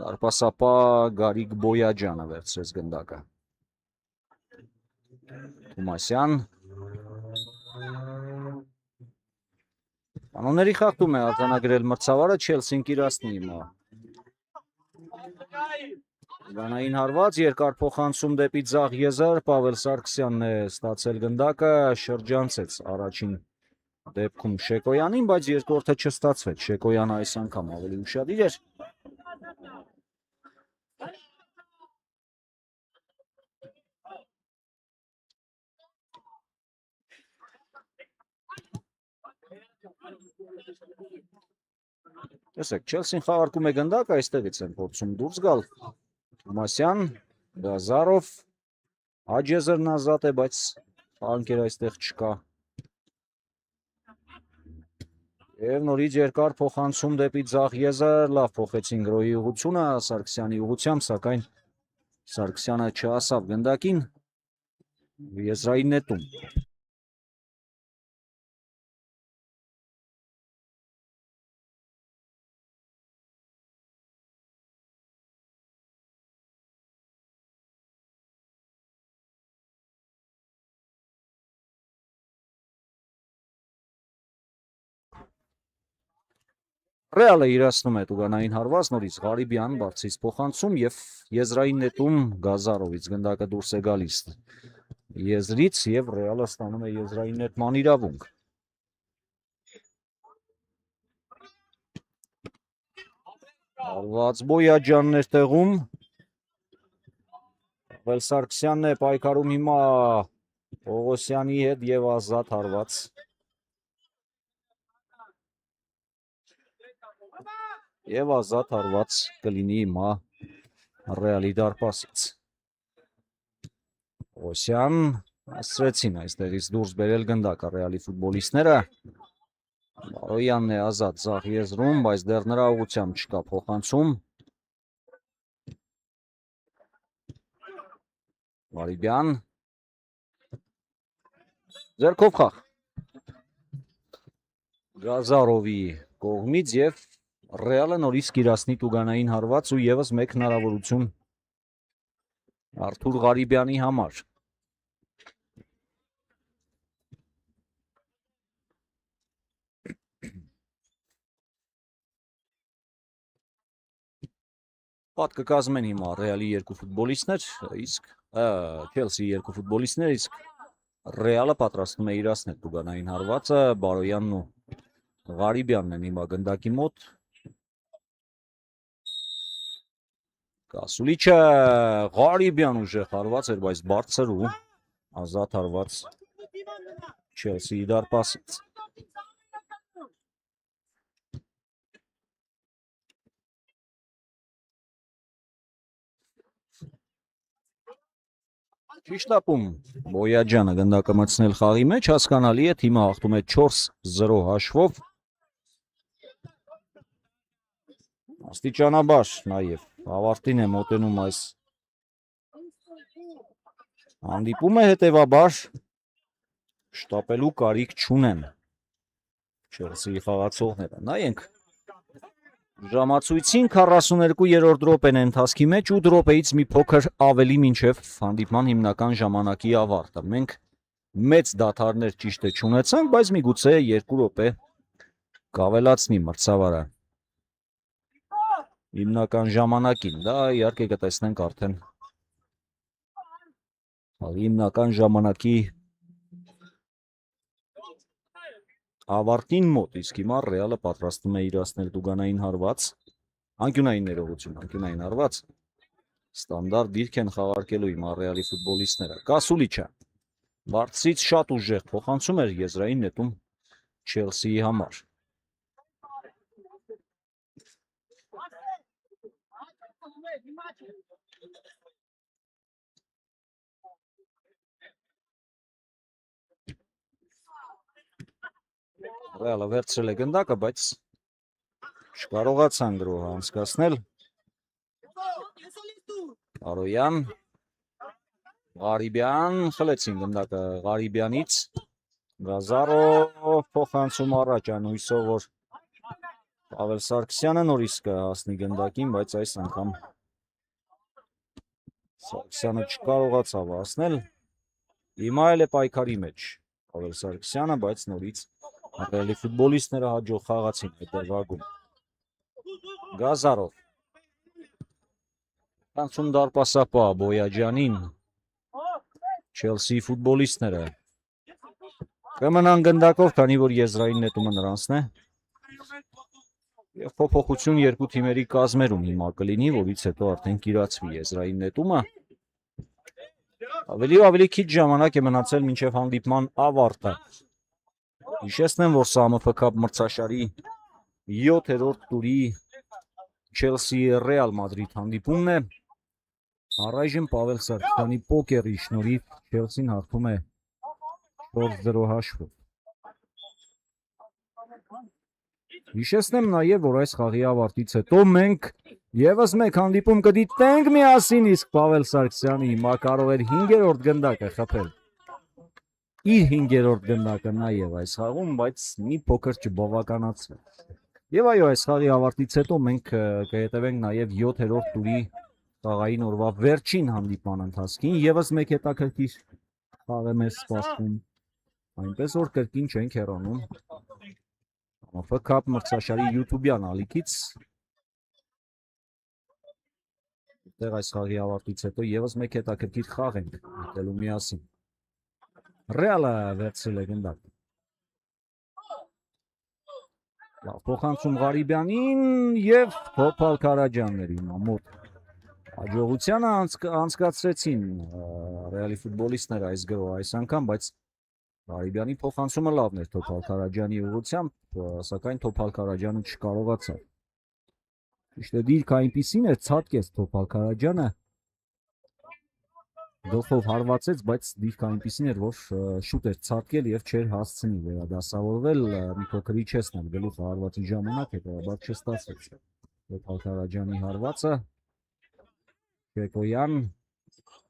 դարպասապահ Գարիկ Բոյաջյանը վերցրեց գնդակը։ Թումասյան կանոնների խախտում է արձանագրել մրցավարը, Չելսին կիրացնի հիմա գանային հարված, երկար փոխանցում դեպի ձախ եզր, Պավել Սարգսյանն է ստացել գնդակը, շրջանցեց առաջին դեպքում Շեկոյանին, բայց երկրորդը չստացվեց, Շեկոյանը այս անգամ ավելի ուշադիր էր։ Տեսեք, Չելսին խաղարկում է գնդակ, այստեղից են փորձում դուրս գալ։ Թումասյան, Գազարով, Աջեզրն ազատ է, բայց անկեր այստեղ չկա։ Եվ նորից երկար փոխանցում դեպի ձախ եզր, լավ փոխեցին գրոյի ուղղությունը Սարգսյանի ուղղությամբ, սակայն Սարգսյանը չհասավ գնդակին, եզրային նետում։ Ռեալը իրացնում է տուգանային հարված, նորից Ղարիբյան բարձից փոխանցում եւ եզրային նետում Գազարովից գնդակը դուրս է գալիս եզրից եւ Ռեալը ստանում է եզրային նետման իրավունք։ Հարված Բոյաջյանն էր տեղում։ Պավել Սարգսյանն է պայքարում հիմա Պողոսյանի հետ եւ ազատ հարված։ Եվ ազատ հարված կլինի հիմա Ռեալի դարպասից։ Պողոսյան ասրեցին այստեղից դուրս բերել գնդակը Ռեալի ֆուտբոլիստները։ Բարոյանն է ազատ ձախ եզրում, բայց դեռ նրա ուղղությամբ չկա փոխանցում։ Ղարիբյան ձեռքով խաղ Գազարովի կողմից եւ Ռեալը նորից կիրացնի տուգանային հարված ու եւս մեկ հնարավորություն Արթուր Ղարիբյանի համար։ Պատ կկազմեն հիմա Ռեալի երկու ֆուտբոլիստներ, իսկ Չելսիի երկու ֆուտբոլիստներ, իսկ Ռեալը պատրաստվում է իրացնել տուգանային հարվածը, Բարոյանն ու Ղարիբյանն են հիմա գնդակի մոտ։ Կասուլիչը Ղարիբյան ուժեղ հարված էր, բայց բարձր ու ազատ հարված Չելսիի դարպասից։ Ճիշտ ապում Բոյաջյանը գնդակը մտցնել խաղի մեջ, հասկանալի է, թիմը հաղթում է 4-0 հաշվով։ Աստիճանաբար նաև ավարտին է մոտենում այս հանդիպումը, հետևաբար շտապելու կարիք չունեն Չելսիի խաղացողները։ Նայենք ժամացույցին 42-րդ րոպեն է ընթացքի մեջ 8 րոպեից մի փոքր ավելի մինչև հանդիպման հիմնական ժամանակի ավարտը։ Մենք մեծ դադարներ ճիշտ է չունեցանք, բայց միգուցե 2 րոպե կավելացնի մրցավարը հիմնական ժամանակին, դա իհարկե կտեսնենք արդեն հիմնական ժամանակի ավարտին մոտ, իսկ հիմա Ռեալը պատրաստվում է իրացնել դուգանային հարված, անկյունային ներողություն, անկյունային հարված, ստանդարտ դիրք են խաղարկելու հիմա Ռեալի ֆուտբոլիստները։ Կասուլիչը բարձրից շատ ուժեղ փոխանցում էր եզրային նետում Չելսիի համար։ Ռեալը վերցրել է գնդակը, բայց չկարողացան գրոհը անցկացնել։ Արոյան, Ղարիբյան, խլեցին գնդակը Ղարիբյանից, Գազարով փոխանցում առաջ անհույսով, որ Պավել Սարգսյանը նորից կհասնի գնդակին, բայց այս անգամ Սարգսյանը չկարողացավ հասնել։ Հիմա էլ է պայքարի մեջ Պավել Սարգսյանը, բայց նորից Ռեալի ֆուտբոլիստները հաջող խաղացին հետևակում։ Գազարով Անցում դարպասապահ Բոյաջյանին Չելսիի ֆուտբոլիստները կմնան գնդակով, քանի որ եզրային նետումը նրանցն է։ Եվ փոփոխություն երկու թիմերի կազմերում հիմա կլինի, որից հետո արդեն կիրացվի եզրային նետումը։ Ավելի ու ավելի քիչ ժամանակ է մնացել մինչև հանդիպման ավարտը։ Հիշեցնեմ, որ սա ԱՄՖ քափ մրցաշարի 7-րդ տուրի Չելսիի Ռեալ Մադրիդ հանդիպումն է։ Առայժմ Պավել Սարգսյանի պոկերի շնորհիվ Չելսին հաղթում է 4-0 հաշվով։ Հիշեցնեմ նաև, որ այս խաղի ավարտից հետո մենք եւս մեկ հանդիպում կդիտենք միասին, իսկ Պավել Սարգսյանը հիմա կարող էր 5-րդ գնդակը խփել։ Իր 5-րդ գնդակը նաև այս խաղում, բայց մի փոքր չբավականացավ։ Եվ այո, այս խաղի ավարտից հետո մենք կհետևենք նաև 7-րդ տուրի խաղային օրվա վերջին հանդիպման ընթացքին, եւս մեկ հետաքրքիր խաղ է մեզ սպասվում, այնպես որ կրկին չենք հեռանում ԱՄՖ քափ մրցաշարի YouTube-յան ալիքից։ Այդտեղ այս խաղի ավարտից հետո եւս մեկ հետաքրքիր խաղ ենք դիտելու միասին։ Ռեալը վերցրել է գնդակ։ Լավ փոխանցում Ղարիբյանին եւ Թոփալ Քարաջյաններին մոտ հաջողությանը անցկացրեցին Ռեալի ֆուտբոլիստները այս գրոհը այս անգամ, բայց Ղարիբյանի փոխանցումը լավն էր Թոփալ Քարաջյանի ուղղությամբ, սակայն Թոփալ Քարաջյանը չկարողացավ։ Ճիշտ է, դիրքը այնպիսին էր, ցատկեց Թոփալ Քարաջյանը, գլխով հարվածեց, բայց դիրքը այնպիսին էր, որ շուտ էր ցատկել եւ չէր հասցնի վերադասավորվել, մի փոքր իջեցնել գլուխը հարվածի ժամանակ, հետո չստացվեց Թոփալ Քարաջյանի հարվածը։ Քեկոյան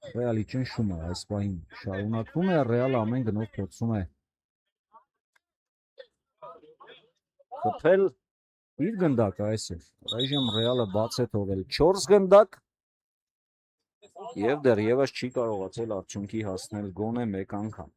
Ռեալի ճնշումը այս պահին շարունակվում է, Ռեալը ամեն գնով փորձում է խփել իր գնդակը այսօր։ Այժմ Ռեալը բաց է թողել 4 գնդակ եւ դեռևս չի կարողացել արդյունքի հասնել գոնե մեկ անգամ։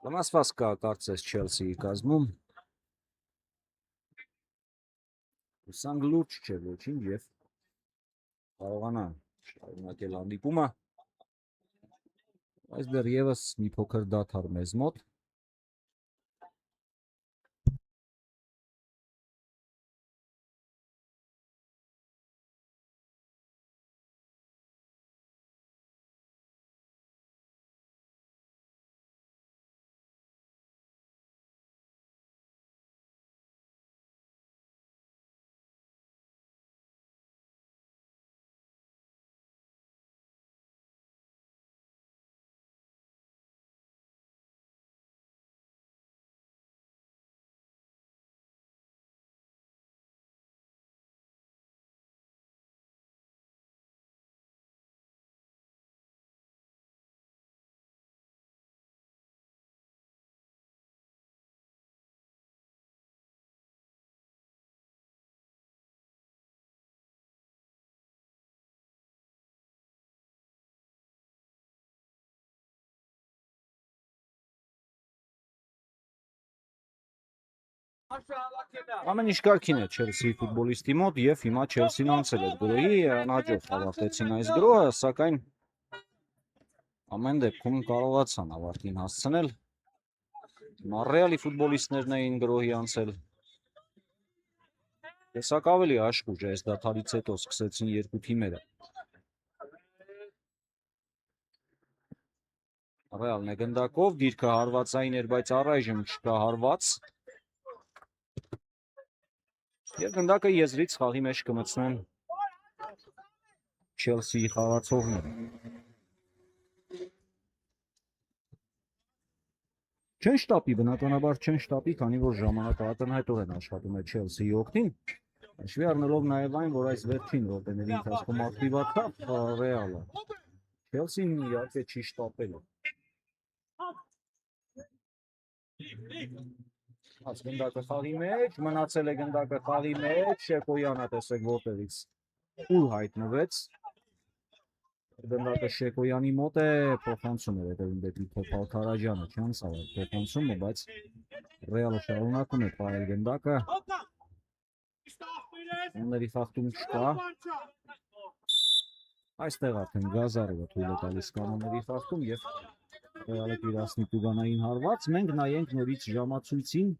Վնասված կա կարծես Չելսիի կազմում։ Հուսանք լուրջ չէ ոչինչ եւ կարողանա շարունակել հանդիպումը։ Այս դեռևս մի փոքր դադար մեզ մոտ։ Ամեն ինչ կարգին է Չելսի ֆուտբոլիստի մոտ եւ հիմա Չելսին անցել է գրոհի, անհաջող ավարտեցին այս գրոհը, սակայն ամեն դեպքում կարողացան ավարտին հասցնել։ Ռեալի ֆուտբոլիստներն էին գրոհի անցել։ Տեսակ ավելի աշխուժ է, այս դադարից հետո սկսեցին երկու թիմերը։ Ռեալն է գնդակով, դիրքը հարվածային էր, բայց առայժմ չկա հարված։ Եվ գնդակը եզրից խաղի մեջ կմտցնեն Չելսիի խաղացողները։ Չեն շտապի, բնականաբար չեն շտապի, քանի որ ժամանակը ակնհայտորեն աշխատում է Չելսիի օգտին։ Հաշվի առնելով նաև այն, որ այս վերջին րոպեների ընթացքում ակտիվացավ Ռեալը։ Չելսին իհարկե չի շտապելու։ Այս գնդակը խաղի մեջ, մնացել է գնդակը խաղի մեջ, Շեկոյանը տեսեք որտեղից ուր հայտնվեց։ Գնդակը Շեկոյանի մոտ է, փոխանցում է հետևում դեպի Թոփալ Քարաջյանը, չանցավ է փոխանցումը, բայց Ռեալը շարունակում է պահել գնդակը։ Ուների խախտում չկա։ Այստեղ արդեն Գազարովը թույլ է տալիս կանոնների խախտում եւ Ռեալը կիրասնի տուգանային հարված։ Մենք նայենք նորից ժամացույցին։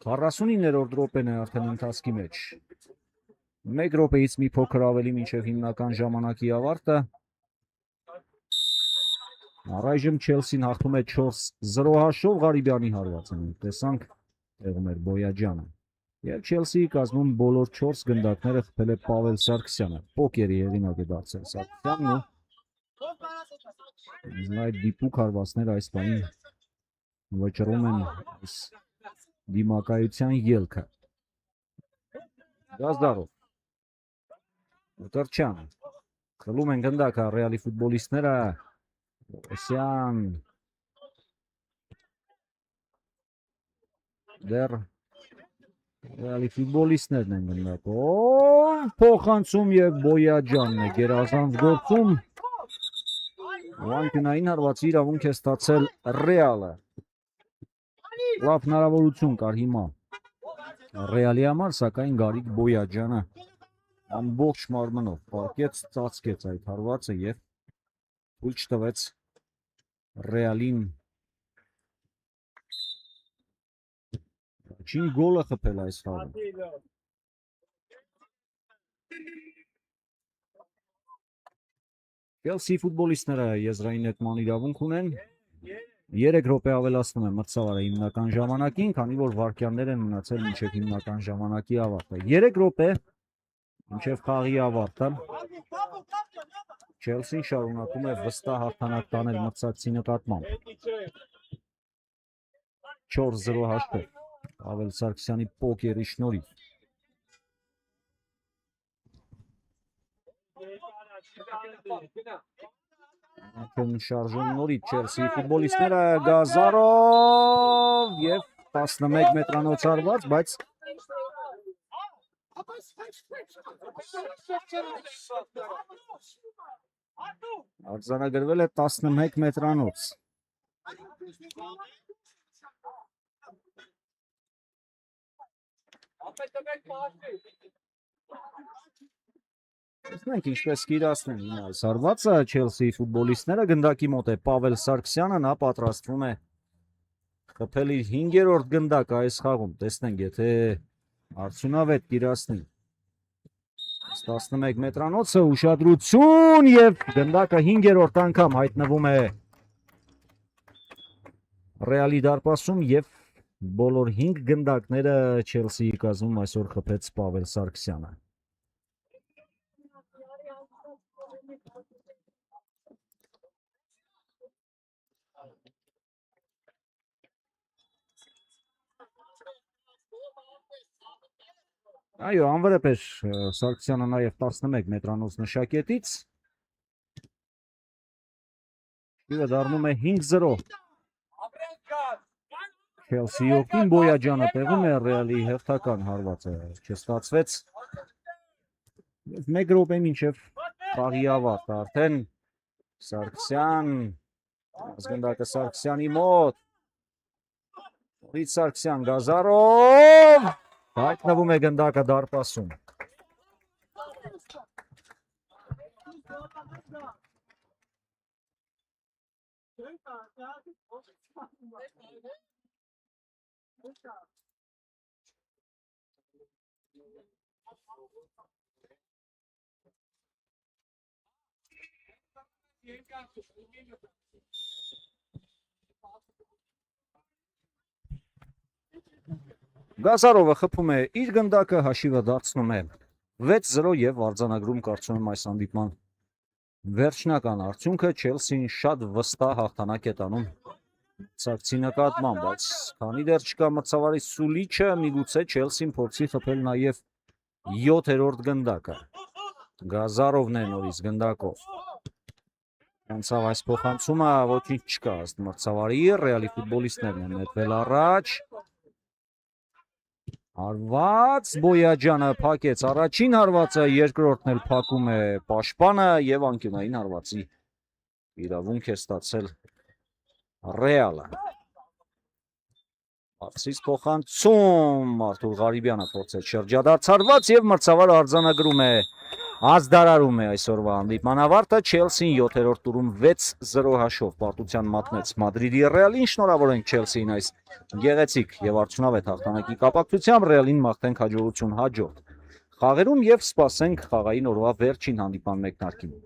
49-րդ րոպեն է արդեն ընթացքի մեջ։ 1 րոպեից մի փոքր ավելի մինչև հիմնական ժամանակի ավարտը։ Առայժմ Չելսին հաղթում է 4-0 հաշվով, Ղարիբյանի հարվածը տեսանք, տեղում էր Բոյաջյանը։ Եվ Չելսիի կազմում բոլոր 4 գնդակները խփել է Պավել Սարգսյանը։ Պոկերի հեղինակ է դարձել Սարգսյանն ու այդ դիպուկ հարվածները այս պահին վճռում են այս դիմակայության ելքը։ Գազդարով Ուտարչյանը խլում են գնդակը Ռեալի ֆուտբոլիստները։ Օսյան դեռ Ռեալի ֆուտբոլիստներն են գնդակով փոխանցում եւ Բոյաջյանն է գերազանց գործում։ Վանկյունային հարվածի իրավունք է ստացել Ռեալը։ Լավ հնարավորություն կար հիմա Ռեալի համար, սակայն Գարիկ Բոյաջյանը ամբողջ մարմնով պարկեց, ծածկեց այդ հարվածը եւ թույլ չտվեց Ռեալին Չին գոլը խփել այս խաղում։ Չելսի ֆուտբոլիստները եզրային նետման իրավունք ունեն։ 3 րոպե ավելացնում է մրցավարը հիմնական ժամանակին, քանի որ վայրկյաններ են մնացել մինչև հիմնական ժամանակի ավարտը։ 3 րոպե մինչև խաղի ավարտը։ Չելսին շարունակում է վստահ հաղթանակ տանել մրցակցի նկատմամբ։ 4-0 հաշվով Պավել Սարգսյանի պոկերի շնորհիվ։ Շարժում նորից Չելսի ֆուտբոլիստները Գազարով եւ 11 մետրանոց հարված, բայց արձանագրվել է 11 մետրանոց։ Տեսնենք ինչպես կիրացնեն հիմա այս հարվածը Չելսիի ֆուտբոլիստները գնդակի մոտ է Պավել Սարգսյանը, նա պատրաստվում է խփել իր 5-րդ գնդակը այս խաղում, տեսնենք եթե արդյունավետ կիրացնի 11 մետրանոցը, ուշադրություն եւ գնդակը 5-րդ անգամ հայտնվում է Ռեալի դարպասում եւ բոլոր 5 գնդակները Չելսիի կազմում այսօր խփեց Պավել Սարգսյանը։ Այո, անվրեպ էր Սարգսյանը նաև 11 մետրանոց նշակետից։ Շիվը դառնում է 5-0։ Չելսիի օգտին Բոյաջյանը տեղում է Ռեալի հերթական հարվածը չստացվեց։ Եվ 1 րոպե մինչև խաղի ավարտ արդեն Սարգսյան, ազգնդակը Սարգսյանի մոտ։ Նորից Սարգսյան Գազարով հայտնվում է գնդակը դարպասում։ Գազարովը խփում է իր գնդակը, հաշիվը դարձնում է 6-0 եւ արձանագրում կարծում եմ այս հանդիպման վերջնական արդյունքը Չելսին շատ վստահ հաղթանակ է տանում Սարգսի նկատմամբ, բայց քանի դեռ չկա մրցավարի սուլիչը, միգուցե Չելսին փորձի խփել նաեւ 7-րդ գնդակը։ Գազարովն է նորից գնդակով։ Անցավ այս փոխանցումը, ոչինչ չկա ըստ մրցավարի, Ռեալի ֆուտբոլիստներն են նետվել առաջ։ Հարված Բոյաջյանը փակեց առաջին հարվածը, երկրորդն էլ փակում է պաշտպանը եւ անկյունային հարվածի իրավունք է ստացել Ռեալը։ Արցից փոխանցում Արթուր Ղարիբյանը փորձեց շրջադարձ հարված եւ մրցավարը արձանագրում է ազդարարում է այսօրվա հանդիպման ավարտը Չելսին 7-րդ տուրում 6-0 հաշվով պարտության մատնեց Մադրիդի Ռեալին, շնորհավոր ենք Չելսիին այս գեղեցիկ եւ արդյունավետ հաղթանակի կապակցությամբ, Ռեալին մաղթենք հաջողություն հաջորդ խաղերում եւ սպասենք խաղային օրվա վերջին հանդիպման մեկնարկին։